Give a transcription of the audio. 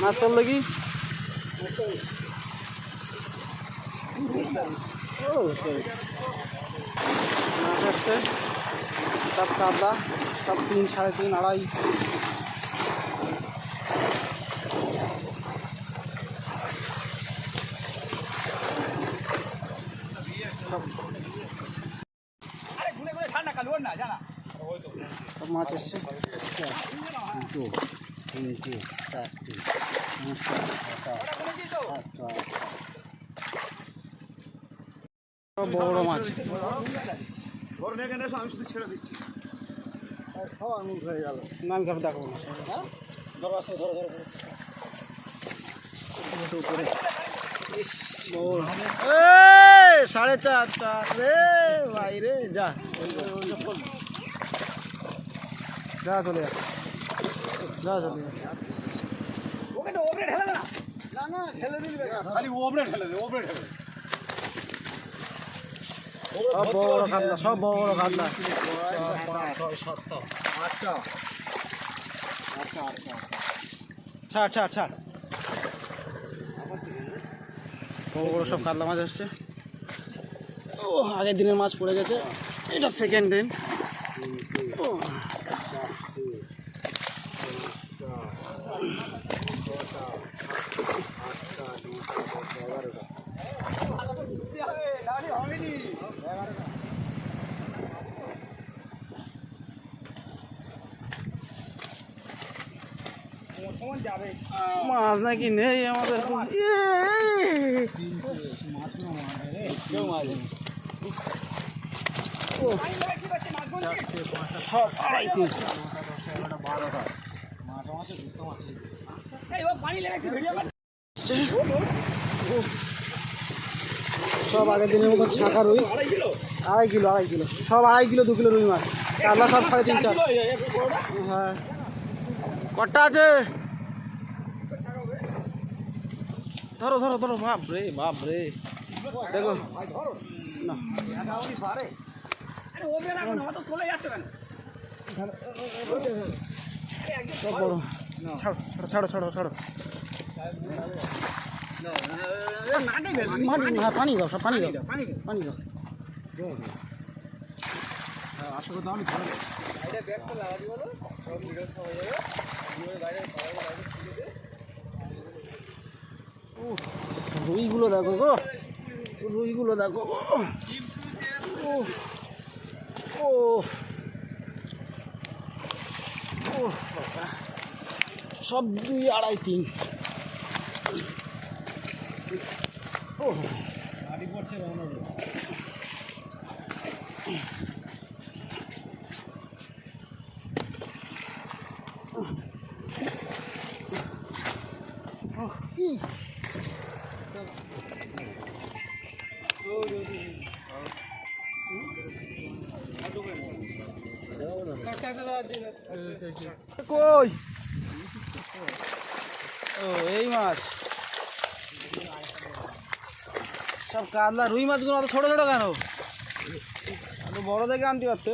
মাছ পড়লো কি? মাছ আসছে সব কাতলা, সব 3, 3.5, 2.5। সব মাছ এসছে। 2, 3, 4, 5, 6, 7, 8, 9, 10। বড় মাছ আমি শুধু ছেড়ে দিচ্ছি। না আমি কাপড় দেখাবো না। ধরো আসো, ধরো ধরো উপরে। 4.5 রে ভাই রে, যা যা চলে যা চলে খালি ওপরে ঠেলে দে, ওপরে ঠেলে। সব বড় কাতলা, সব বড় কাতলা। 5, 6, 7, 8টা। ছাড় বড় সব কাতলা মাছ আসছে। ও আগের দিনের মাছ পড়ে গেছে, এটা সেকেন্ড দিন। ও মাছ নাকি নেই আমাদের। সব 2.5, 3। সব আগের দিনের মতো ছাঁকা রুই, 2.5 কিলো, সব 2.5 কিলো 2 কিলো রুই মাছ। কাতলা সব 3.5, 4। হ্যাঁ কটা আছে? ধরো ধরো ধরো, বাপরে বাপরে, দেখো না সব বড়। ছাড়ো ছাড়ো ছাড়ো, পানি দাও, সব পানি দাও, পানি দাও। রুইগুলো দেখো গো, রুইগুলো দেখো গো। ও সব 2, 2.5, 3। ও গাড়ি পড়ছে কই? ও এই মাছ সব কাতলা। রুই মাছগুলো অত ছোট ছোট কেন? বড় দেখে আনতে পারতো।